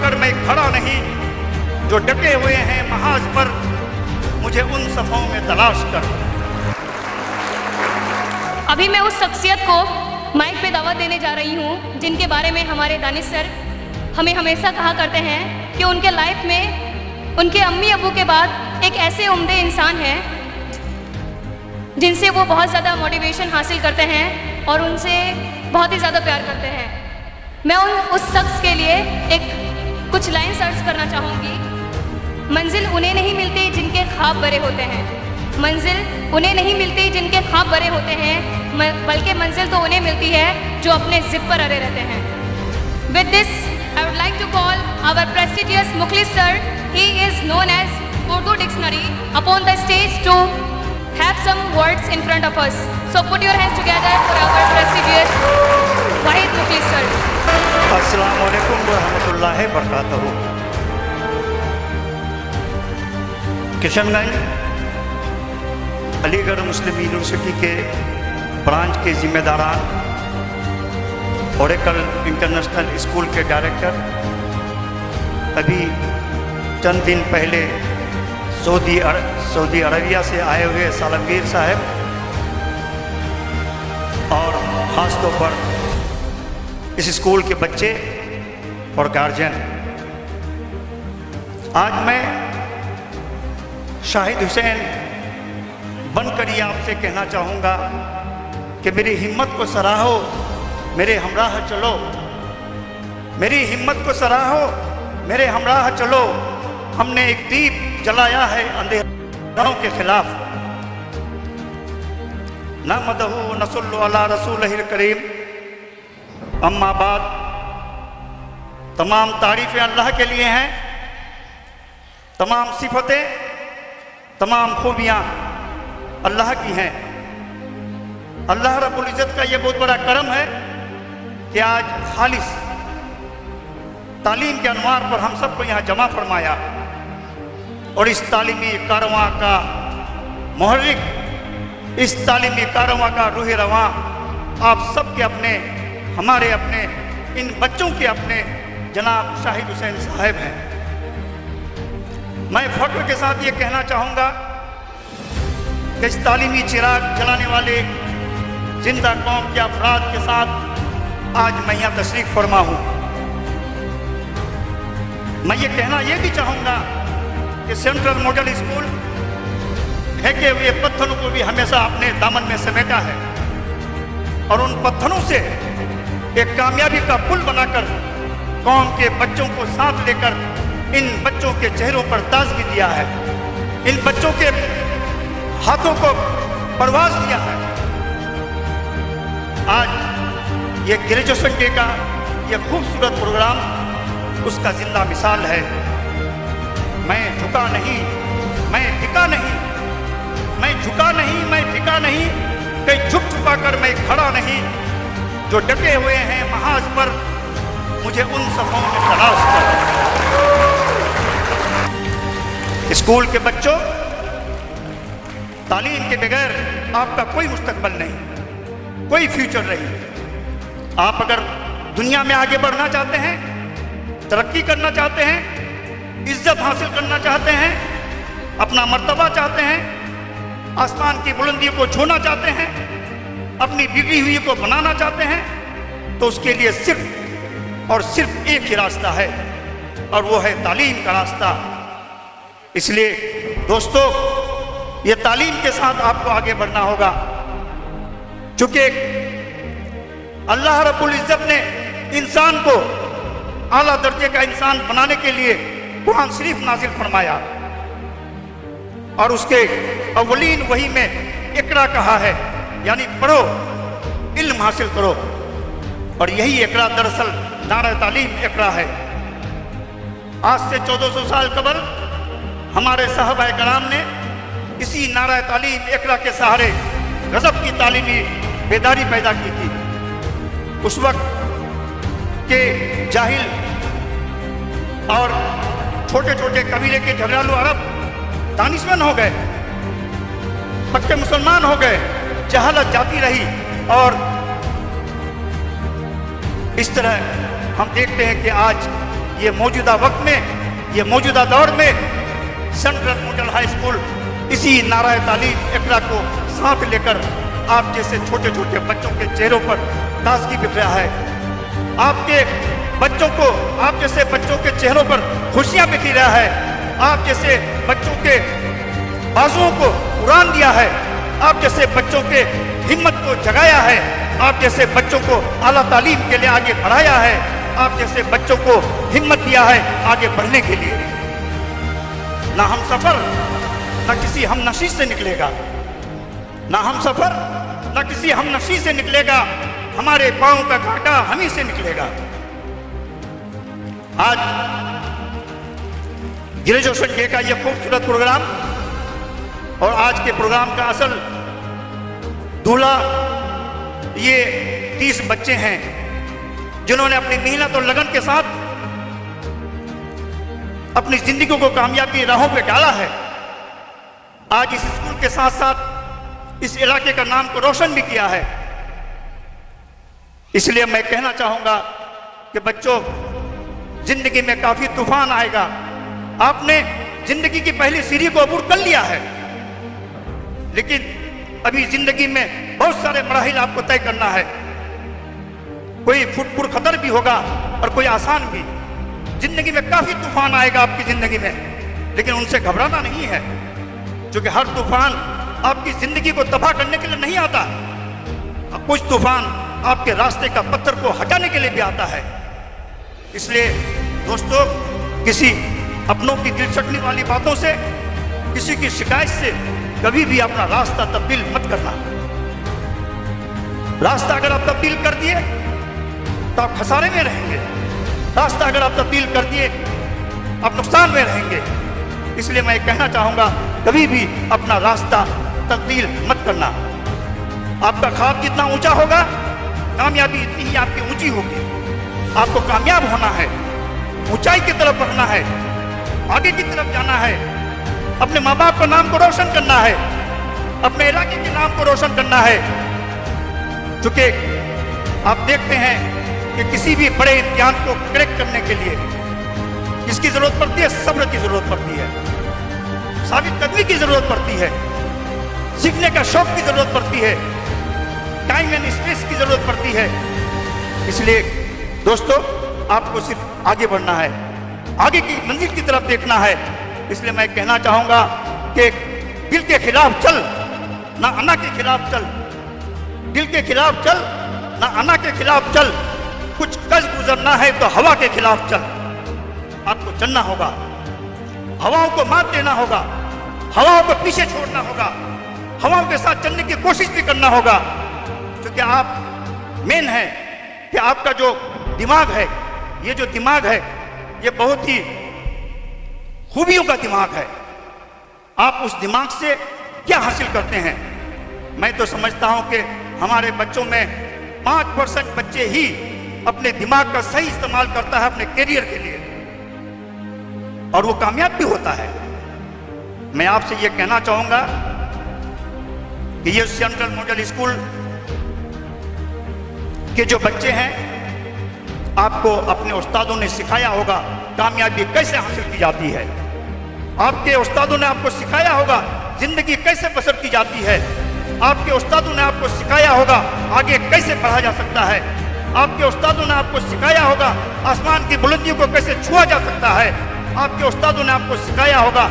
छुपाकर मैं खड़ा नहीं, जो डटे हुए हैं महाज पर, मुझे उन सफ़ों में तलाश कर। अभी मैं उस शख्सियत को माइक पे दावत देने जा रही हूँ जिनके बारे में हमारे दानिश सर हमें हमेशा कहा करते हैं कि उनके लाइफ में उनके अम्मी अबू के बाद एक ऐसे उम्दे इंसान हैं जिनसे वो बहुत ज़्यादा मोटिवेशन हासिल करते हैं और उनसे बहुत ही ज़्यादा प्यार करते हैं। मैं उस शख्स के लिए एक कुछ लाइन सर्च करना चाहूँगी। मंजिल उन्हें नहीं मिलती जिनके ख्वाब बड़े होते हैं, मंजिल उन्हें नहीं मिलती जिनके ख्वाब बड़े होते हैं, बल्कि मंजिल तो उन्हें मिलती है जो अपने जिद पर अड़े रहते हैं। With this, I would like to call our prestigious Mukhlis sir. He is known as Urdu Dictionary upon the stage to have some words in front of us. So put your hands together for our prestigious Wahid Mukhlis sir. अस्सलामु अलैकुम व रहमतुल्लाहि व बरकातहू। किशनगंज अलीगढ़ मुस्लिम university के branch के जिम्मेदारान, Oracle international school के director, अभी चंद दिन पहले सऊदी अरबिया से आए हुए सालमगीर साहब, और ख़ास तौर पर इस स्कूल के बच्चे और गार्जियन। आज मैं शाहिद हुसैन बनकर ये आपसे कहना चाहूँगा कि मेरी हिम्मत को सराहो, मेरे हमराह चलो, मेरी हिम्मत को सराहो, मेरे हमराह चलो। हमने एक दीप जलाया है अंधेरों के खिलाफ। नहमदहू व नसल्लु अला रसूलिहिल करीम, अम्मा बाद। तमाम तारीफ़ें अल्लाह के लिए हैं, तमाम सिफतें, तमाम खूबियाँ अल्लाह की हैं। अल्लाह रब्बुल इज़्ज़त का ये बहुत बड़ा करम है कि आज खालिस तालीम के अनवार पर हम सबको यहाँ जमा फरमाया, और इस तालीमी कारवां का मुहर्रिक, इस तालीमी कारवां का रूह रवां आप सबके अपने, हमारे अपने, इन बच्चों के अपने जनाब शाहिद हुसैन साहब हैं। मैं फ़ख्र के साथ ये कहना चाहूँगा कि इस तालीमी चिराग जलाने वाले जिंदा कौम के अफराद के साथ आज मैं यहाँ तशरीफ़ फरमा हूँ। मैं ये कहना ये भी चाहूँगा कि सेंट्रल मॉडल स्कूल फेंके हुए पत्थरों को भी हमेशा अपने दामन में समेटा है, और उन पत्थरों से एक कामयाबी का पुल बनाकर कौम के बच्चों को साथ लेकर इन बच्चों के चेहरों पर ताजगी दिया है, इन बच्चों के हाथों को परवाज दिया है। आज ये ग्रेजुएशन डे का ये खूबसूरत प्रोग्राम उसका जिंदा मिसाल है। मैं झुका नहीं, मैं टिका नहीं, मैं झुका नहीं, मैं टिका नहीं, कहीं झुक छुपा कर मैं खड़ा नहीं, जो डटे हुए हैं महाज पर, मुझे उन सफ़ों में तलाश कर। स्कूल के बच्चों, तालीम के बगैर आपका कोई मुस्तकबल नहीं, कोई फ्यूचर नहीं। आप अगर दुनिया में आगे बढ़ना चाहते हैं, तरक्की करना चाहते हैं, इज्जत हासिल करना चाहते हैं, अपना मर्तबा चाहते हैं, आसमान की बुलंदियों को छूना चाहते हैं, अपनी बिगड़ी हुई को बनाना चाहते हैं, तो उसके लिए सिर्फ और सिर्फ एक ही रास्ता है, और वो है तालीम का रास्ता। इसलिए दोस्तों, ये तालीम के साथ आपको आगे बढ़ना होगा, चूँकि अल्लाह रब्बुल इज़्ज़त ने इंसान को आला दर्जे का इंसान बनाने के लिए कुरान शरीफ नाजिल फरमाया, और उसके अव्वलीन वही में इकरा कहा है, यानी पढ़ो, इल्म हासिल करो। और यही इकरा दरअसल नारा तालीम इकरा है। आज से 1400 साल कबल हमारे साहबाए कराम ने इसी नारा तालीम इकरा के सहारे गज़ब की तालीमी बेदारी पैदा की थी। उस वक्त के जाहिल और छोटे छोटे कबीले के झगड़ालू अरब दानिशमंद हो गए, पक्के मुसलमान हो गए, जहालत जाती रही, और इस तरह हम देखते हैं कि आज ये मौजूदा वक्त में, ये मौजूदा दौर में सेंट्रल मॉडल हाई स्कूल इसी नाराए तालीम इकरा को साथ लेकर आप जैसे छोटे छोटे बच्चों के चेहरों पर ताजगी बिखरा है। आपके बच्चों को, आप जैसे बच्चों के चेहरों पर खुशियां बिखरी रहा है। आप जैसे बच्चों के बाजुओं को उड़ान दिया है। आप जैसे बच्चों के हिम्मत को जगाया है। आप जैसे बच्चों को आला तालीम के लिए आगे बढ़ाया है। आप जैसे बच्चों को हिम्मत दिया है आगे बढ़ने के लिए। ना हम सफर ना किसी हम नशीं से निकलेगा, ना हम सफर ना किसी हम नशीं से निकलेगा, हमारे पांव का कांटा हम ही से निकलेगा। आज ग्रेजुएशन डे का यह खूबसूरत प्रोग्राम और आज के प्रोग्राम का असल दूल्हा ये 30 बच्चे हैं जिन्होंने अपनी मेहनत और लगन के साथ अपनी जिंदगी को कामयाबी राहों पे डाला है। आज इस स्कूल के साथ साथ इस इलाके का नाम को रोशन भी किया है। इसलिए मैं कहना चाहूंगा कि बच्चों, जिंदगी में काफी तूफान आएगा। आपने जिंदगी की पहली सीढ़ी को अबूर कर लिया है, लेकिन अभी जिंदगी में बहुत सारे मराहिल आपको तय करना है। कोई फुटपुर खतर भी होगा और कोई आसान भी। जिंदगी में काफी तूफान आएगा आपकी जिंदगी में, लेकिन उनसे घबराना नहीं है, क्योंकि हर तूफान आपकी जिंदगी को तबाह करने के लिए नहीं आता। कुछ तूफान आपके रास्ते का पत्थर को हटाने के लिए भी आता है। इसलिए दोस्तों, किसी अपनों की दिल चटने वाली बातों से, किसी की शिकायत से कभी भी अपना रास्ता तब्दील मत करना। रास्ता अगर आप तब्दील कर दिए तो आप खसारे में रहेंगे। रास्ता अगर आप तब्दील कर दिए आप नुकसान में रहेंगे। इसलिए मैं कहना चाहूंगा, कभी भी अपना रास्ता तब्दील मत करना। आपका ख्वाब जितना ऊंचा होगा, कामयाबी इतनी ही आपकी ऊंची होगी। आपको कामयाब होना है, ऊंचाई की तरफ बढ़ना है, आगे की तरफ जाना है, अपने माँ बाप का नाम को रोशन करना है, अपने इलाके के नाम को रोशन करना है। क्योंकि आप देखते हैं कि किसी भी बड़े इम्तिहान को क्रैक करने के लिए किसकी जरूरत पड़ती है? सब्र की जरूरत पड़ती है, साबित कदमी की जरूरत पड़ती है, सीखने का शौक की जरूरत पड़ती है, टाइम एंड स्पेस की जरूरत पड़ती है। इसलिए दोस्तों, आपको सिर्फ आगे बढ़ना है, आगे की मंजिल की तरफ देखना है। इसलिए मैं कहना चाहूंगा कि दिल के खिलाफ चल, ना अना के खिलाफ चल। दिल के खिलाफ चल, ना अना के खिलाफ चल। कुछ गज गुजरना है तो हवा के खिलाफ चल। आपको चलना होगा, हवाओं को मात देना होगा, हवाओं को पीछे छोड़ना होगा, हवाओं के साथ चलने की कोशिश भी करना होगा। क्योंकि आप मेन है कि आपका जो दिमाग है, ये जो दिमाग है, ये बहुत ही खूबियों का दिमाग है। आप उस दिमाग से क्या हासिल करते हैं? मैं तो समझता हूं कि हमारे बच्चों में 5% बच्चे ही अपने दिमाग का सही इस्तेमाल करता है अपने करियर के लिए, और वो कामयाब भी होता है। मैं आपसे ये कहना चाहूंगा कि ये सेंट्रल मॉडल स्कूल के जो बच्चे हैं, आपको अपने उस्तादों ने सिखाया होगा कामयाबी कैसे हासिल की जाती है। आपके उस्तादों ने आपको सिखाया होगा जिंदगी कैसे बसर की जाती है। आपके उस्तादों ने आपको सिखाया होगा आगे कैसे बढ़ा जा सकता है। आपके उस्तादों ने आपको सिखाया होगा आसमान की बुलंदियों को कैसे छुआ जा सकता है। आपके उस्तादों ने आपको सिखाया होगा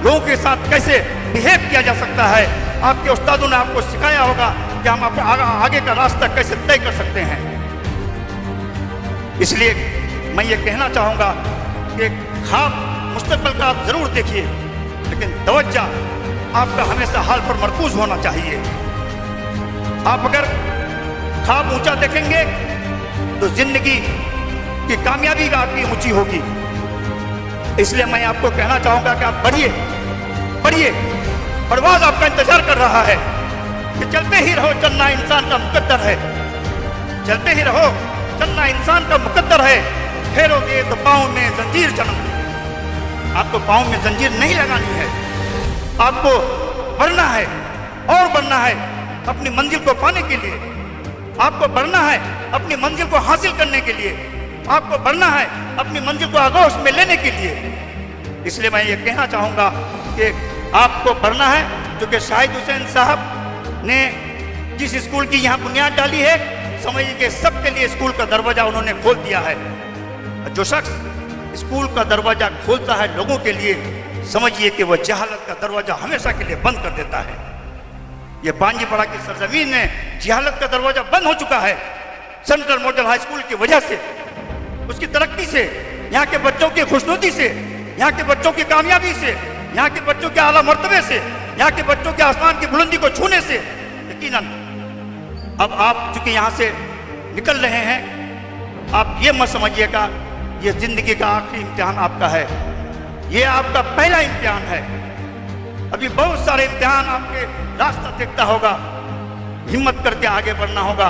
लोगों के साथ कैसे बिहेव किया जा सकता है। आपके उस्तादों ने आपको सिखाया होगा कि हम आगे का रास्ता कैसे तय कर सकते हैं। इसलिए मैं ये कहना चाहूँगा कि ख्वाब मुस्तकबिल का आप जरूर देखिए, लेकिन तवज्जो आपका हमेशा हाल पर मरकूज होना चाहिए। आप अगर ख्वाब ऊंचा देखेंगे तो जिंदगी की कामयाबी आपकी ऊंची होगी। इसलिए मैं आपको कहना चाहूँगा कि आप बढ़िए, बढ़िए। परवाज़ आपका इंतजार कर रहा है कि चलते ही रहो, चलना इंसान का मुकद्दर है। चलते ही रहो, चलना इंसान का मुकद्दर है। फेरोगे तो पाँव में जंजीर जन्म। आपको पाँव में जंजीर नहीं लगानी है, आपको बढ़ना है और बढ़ना है अपनी मंजिल को पाने के लिए। आपको बढ़ना है अपनी मंजिल को हासिल करने के लिए। आपको बढ़ना है अपनी मंजिल को आगोश में लेने के लिए। इसलिए मैं ये कहना चाहूँगा कि आपको बढ़ना है, क्योंकि शाहिद हुसैन साहब ने जिस स्कूल की यहाँ बुनियाद डाली है, समझिए कि सबके लिए स्कूल का दरवाजा उन्होंने खोल दिया है। जो शख्स स्कूल का दरवाजा खोलता है लोगों के लिए, समझिए कि वह जहालत का दरवाजा हमेशा के लिए बंद कर देता है। ये बांजीपड़ा की सरजमीन में जहालत का दरवाजा बंद हो चुका है सेंट्रल मॉडल हाई स्कूल की वजह से, उसकी तरक्की से, यहाँ के बच्चों की खुशनुदी से, यहाँ के बच्चों की कामयाबी से, यहाँ के बच्चों के आला मर्तबे से, यहाँ के बच्चों के आसमान की बुलंदी को छूने से। यकीनन अब आप चूंकि यहाँ से निकल रहे हैं, आप ये मत समझिएगा ये जिंदगी का आखिरी इम्तिहान आपका है, ये आपका पहला इम्तिहान है। अभी बहुत सारे इम्तिहान आपके रास्ता देखता होगा। हिम्मत करके आगे बढ़ना होगा,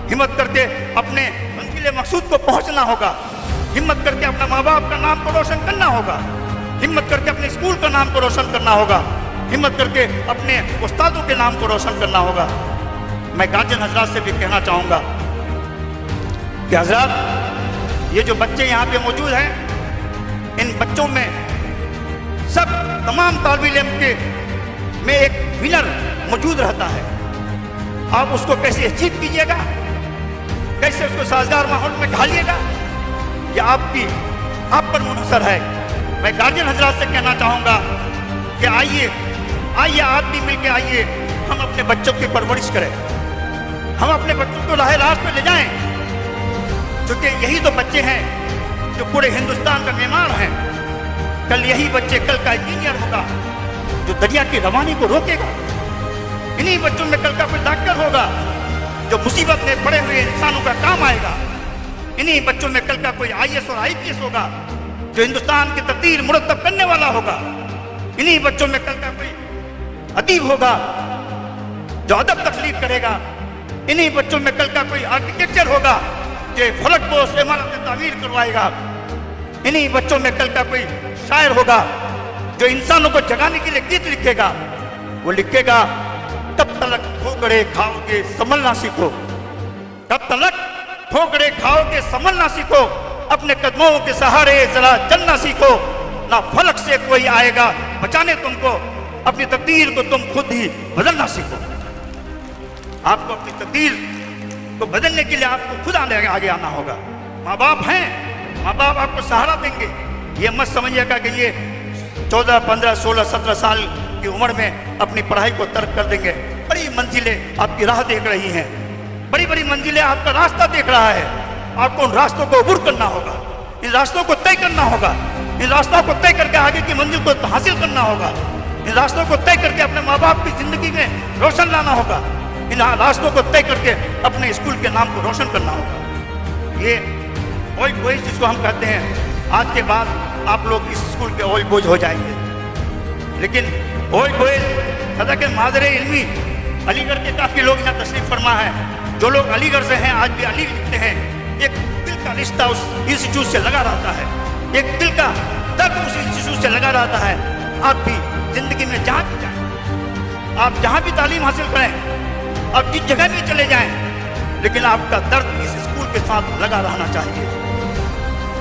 हिम्मत करके अपने मंजिल मकसूद को पहुंचना होगा, हिम्मत करके अपना माँ बाप का नाम को रोशन करना होगा, हिम्मत करके अपने स्कूल का नाम को रोशन करना होगा, हिम्मत करके अपने उस्तादों के नाम को रोशन करना होगा। मैं गार्जियन हजरात से भी कहना चाहूँगा कि हजरात, ये जो बच्चे यहाँ पे मौजूद हैं, इन बच्चों में सब तमाम तालिब इल्म के में एक विनर मौजूद रहता है। आप उसको कैसे अचीव कीजिएगा, कैसे उसको साजगार माहौल में ढालिएगा, यह आप पर मुनहसर है। मैं गार्जियन हजरात से कहना चाहूँगा कि आइए आप भी मिलकर आइए, हम अपने बच्चों की परवरिश करें, हम अपने बच्चों को राह रास्त पे ले जाएं, क्योंकि यही तो बच्चे हैं जो पूरे हिंदुस्तान का मेहमान हैं। कल यही बच्चे कल का इंजीनियर होगा जो दरिया की रवानी को रोकेगा। इन्हीं बच्चों में कल का कोई डॉक्टर होगा जो मुसीबत में पड़े हुए इंसानों का काम आएगा। इन्हीं बच्चों में कल का कोई IAS और IPS होगा जो हिंदुस्तान की तकदीर मुरत्तब करने वाला होगा। इन्हीं बच्चों में कल का कोई अदीब होगा जो अदब तख्लीक करेगा। इन्हीं बच्चों में कल का कोई आर्किटेक्चर होगा जो फलक पोश इमारत तामीर करवाएगा। इन्हीं बच्चों में कल का कोई शायर होगा जो इंसानों को जगाने के लिए गीत लिखेगा। वो लिखेगा, तब तलक ठोकरे खाओगे संभलना सीखो, तब तलक ठोकरे खाओगे संभलना सीखो, अपने कदमों के सहारे जरा चलना सीखो, ना फलक से कोई आएगा बचाने तुमको, अपनी तकदीर को तुम खुद ही बदलना सीखो। आपको अपनी तकदीर को बदलने के लिए आपको खुद आगे आना होगा। माँ बाप हैं, माँ बाप आपको सहारा देंगे। ये मत समझिएगा कि ये 14, 15, 16, 17 साल की उम्र में अपनी पढ़ाई को तर्क कर देंगे। बड़ी मंजिलें आपकी राह देख रही हैं, बड़ी बड़ी मंजिलें आपका रास्ता देख रहा है। आपको उन रास्तों को अबूर करना होगा, इन रास्तों को तय करना होगा, इन रास्तों को तय करके आगे की मंजिल को हासिल करना होगा, इन रास्तों को तय करके अपने माँ बाप की जिंदगी में रोशन लाना होगा, इन रास्तों को तय करके अपने स्कूल के नाम को रोशन करना होगा। ये ओल्ड बॉयज जिसको हम कहते हैं, आज के बाद आप लोग इस स्कूल के ओल्ड बॉयज हो जाएंगे। लेकिन ओल्ड बॉयज सदा के माजरे इल्मी अलीगढ़ के काफ़ी लोग यहाँ तशरीफ फरमा है। जो लोग अलीगढ़ से हैं आज भी अली लिखते हैं। एक दिल का रिश्ता उस इंस्टीट्यूट से लगा रहता है, एक दिल का दर्द उस इंस्टीट्यूट से लगा रहता है। आप भी जिंदगी में जहाँ भी जाएं, आप जहाँ भी तालीम हासिल करें, आप जिस जगह भी चले जाएं, लेकिन आपका दर्द इस स्कूल के साथ लगा रहना चाहिए,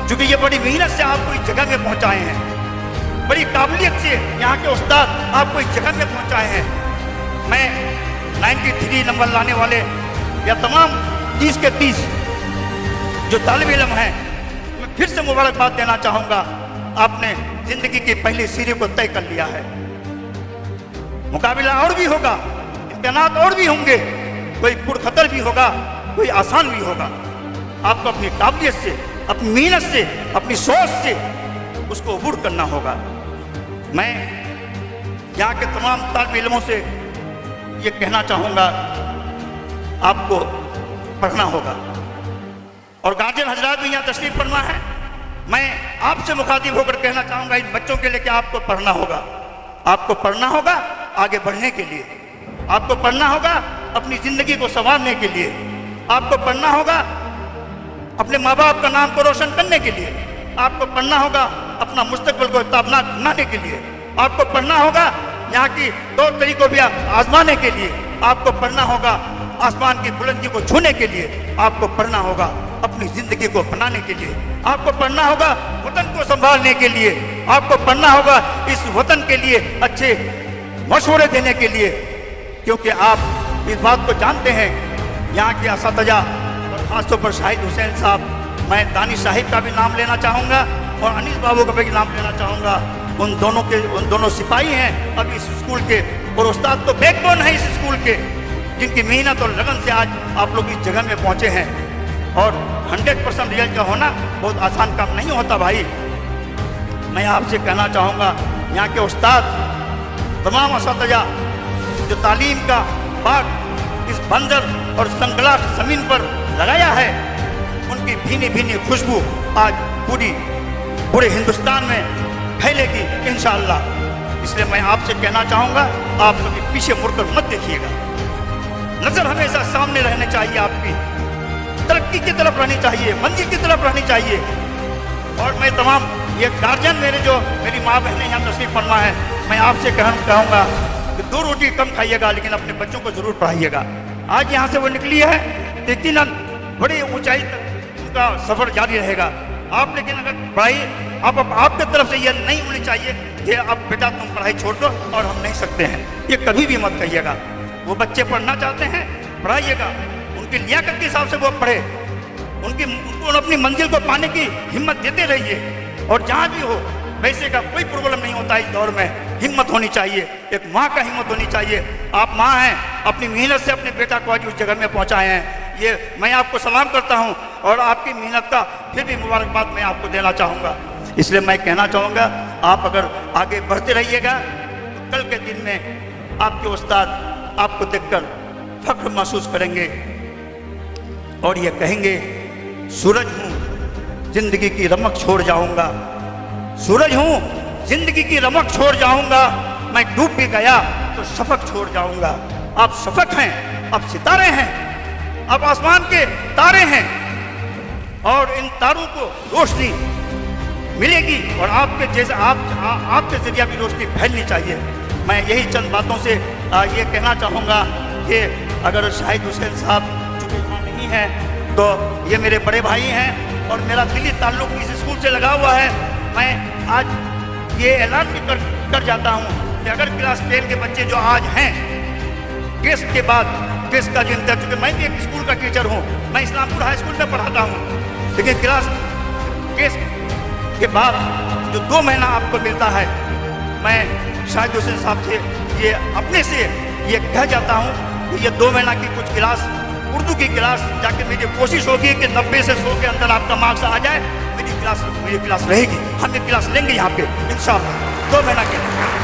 क्योंकि ये बड़ी मेहनत से आपको इस जगह में पहुँचाए हैं, बड़ी काबिलियत से यहाँ के उस्ताद आपको इस जगह में पहुँचाए हैं। मैं 93 नंबर लाने वाले या तमाम 30 के 30 जो तालिब इल्म हैं, मैं फिर से मुबारकबाद देना चाहूँगा। आपने जिंदगी की पहली सीढ़ी को तय कर लिया है। मुकाबला और भी होगा, इम्तिहानात और भी होंगे, कोई पुरखतर भी होगा, कोई आसान भी होगा। आपको अपनी काबिलियत से, अपनी मेहनत से, अपनी सोच से उसको अबूर करना होगा। मैं यहाँ के तमाम तालिब इल्मों से ये कहना चाहूँगा, आपको पढ़ना होगा। और गार्जियन हजरात भी यहाँ तशरीफ फरमा है। मैं आपसे मुखातिब होकर कहना चाहूँगा इन बच्चों के लिए कि आपको पढ़ना होगा। आपको पढ़ना होगा आगे बढ़ने के लिए, आपको पढ़ना होगा अपनी ज़िंदगी को संवारने के लिए, आपको पढ़ना होगा अपने माँ बाप का नाम को रोशन करने के लिए, आपको पढ़ना होगा अपना मुस्तकबिल को ताबनाक बनाने के लिए, आपको पढ़ना होगा यहाँ की तौर तरीकों भी आजमाने के लिए, आपको पढ़ना होगा आसमान की बुलंदी को छूने के लिए, आपको पढ़ना होगा अपनी जिंदगी को बनाने के लिए, आपको पढ़ना होगा वतन को संभालने के लिए, आपको पढ़ना होगा इस वतन के लिए अच्छे मशवरे देने के लिए, क्योंकि आप इस बात को जानते हैं। यहाँ के असातिज़ा और खासतौर पर शाहिद हुसैन साहब, मैं दानिश साहिब का भी नाम लेना चाहूँगा और अनीस बाबू का भी नाम लेना चाहूँगा। उन दोनों सिपाही हैं अब इस स्कूल के, और उस्ताद तो बैकबोन है इस स्कूल के, जिनकी मेहनत और लगन से आज आप लोग इस जगह में पहुँचे हैं। और 100% रिजल्ट का होना बहुत आसान काम नहीं होता भाई। मैं आपसे कहना चाहूँगा, यहाँ के उस्ताद, तमाम असातिज़ा जो तालीम का बाग इस बंजर और संगलाट ज़मीन पर लगाया है, उनकी भीनी भीनी खुशबू आज पूरे हिंदुस्तान में फैलेगी इंशाअल्लाह। इसलिए मैं आपसे कहना चाहूँगा, आप कभी पीछे मुड़कर मत देखिएगा, नज़र हमेशा सामने रहनी चाहिए, आपकी तरक्की की तरफ रहनी चाहिए, मंजिल की तरफ रहनी चाहिए। और मैं तमाम ये गार्जियन मेरी माँ बहनें यहाँ तशरीफ़ फरमा है, मैं आपसे कहूँगा कि 2 रोटी कम खाइएगा, लेकिन अपने बच्चों को ज़रूर पढ़ाइएगा। आज यहाँ से वो निकली है, यकीनन बड़ी ऊंचाई तक उनका सफ़र जारी रहेगा। आप लेकिन अगर पढ़ाई आपकी तरफ से यह नहीं होनी चाहिए कि अब बेटा तुम पढ़ाई छोड़ दो और हम नहीं सकते हैं, ये कभी भी मत कहिएगा। वो बच्चे पढ़ना चाहते हैं, पढ़ाइएगा, उनकी लियाकत के हिसाब से वो पढ़े, उनको अपनी मंजिल को पाने की हिम्मत देते रहिए। और जहाँ भी हो, पैसे का कोई प्रॉब्लम नहीं होता इस दौर में, हिम्मत होनी चाहिए, एक माँ का हिम्मत होनी चाहिए। आप माँ हैं, अपनी मेहनत से अपने बेटा को आज उस जगह में पहुँचाए हैं, ये मैं आपको सलाम करता हूँ और आपकी मेहनत का फिर भी मुबारकबाद मैं आपको देना चाहूँगा। इसलिए मैं कहना चाहूँगा, आप अगर आगे बढ़ते रहिएगा तो कल के दिन में आपके उस्ताद आपको देखकर फख्र महसूस करेंगे और ये कहेंगे, सूरज हूँ जिंदगी की रमक छोड़ जाऊँगा, सूरज हूँ जिंदगी की रमक छोड़ जाऊँगा, मैं डूब भी गया तो शफक छोड़ जाऊँगा। आप शफक हैं, आप सितारे हैं, आप आसमान के तारे हैं और इन तारों को रोशनी मिलेगी और आपके जैसे आपके जरिए भी रोशनी फैलनी चाहिए। मैं यही चंद बातों से ये कहना चाहूँगा कि अगर शाहिद हुसैन साहब चूँकि यहाँ नहीं हैं तो ये मेरे बड़े भाई हैं और मेरा दिली ताल्लुक़ इस स्कूल से लगा हुआ है। मैं आज ये ऐलान भी कर जाता हूँ कि अगर क्लास 10 के बच्चे जो आज हैं, टेस्ट के बाद टेस्ट का जो इंतजार, चूँकि मैं भी एक स्कूल का टीचर हूँ, मैं इस्लामपुर हाई स्कूल में पढ़ाता हूँ, लेकिन क्लास टेस्ट के बाद जो 2 महीना आपको मिलता है, मैं शाहिद हुसैन साहब से ये अपने से ये कह जाता हूँ कि ये 2 महीना की कुछ क्लास, उर्दू की क्लास जाके मेरी कोशिश होगी कि 90 से 100 के अंदर आपका मार्क्स आ जाए। मेरी क्लास रहेगी, हम ये क्लास लेंगे यहाँ पे इंशाअल्लाह 2 महीना के लिए।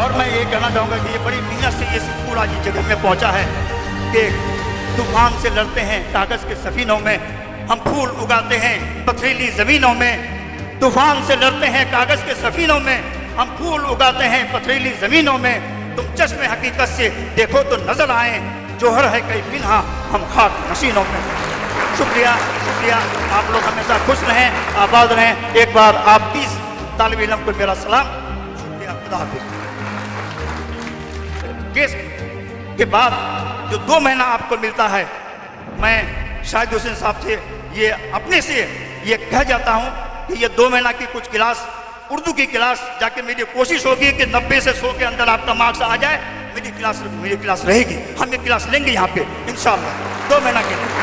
और मैं ये कहना चाहूँगा कि ये बड़ी मेहनत से ये स्कूल आज इस जगह में पहुँचा है कि तूफान से लड़ते हैं कागज़ के सफ़ीनों में, हम फूल उगाते हैं पथरीली ज़मीनों में, तूफान से लड़ते हैं कागज़ के सफ़ीनों में, हम फूल उगाते हैं पथरीली ज़मीनों में। तुम चश्मे हकीकत से देखो तो नज़र आए, जोहर है कई पिन्हा हम खाक नशीनों में। शुक्रिया, शुक्रिया। आप लोग हमेशा खुश रहें, आबाद रहें। एक बार आप 30 तालिब इल्म को मेरा सलाम, शुक्रिया, खुदा हाफिज़। केस के बाद जो 2 महीना आपको मिलता है, मैं शाहिद हुसैन साहब से ये अपने से ये कह जाता हूँ कि ये 2 महीना की कुछ क्लास, उर्दू की क्लास जाके मेरी कोशिश होगी कि 90 से 100 के अंदर आपका मार्क्स आ जाए। मेरी क्लास रहेगी, हम ये क्लास लेंगे यहाँ पे इंशाअल्लाह 2 महीना के लिए।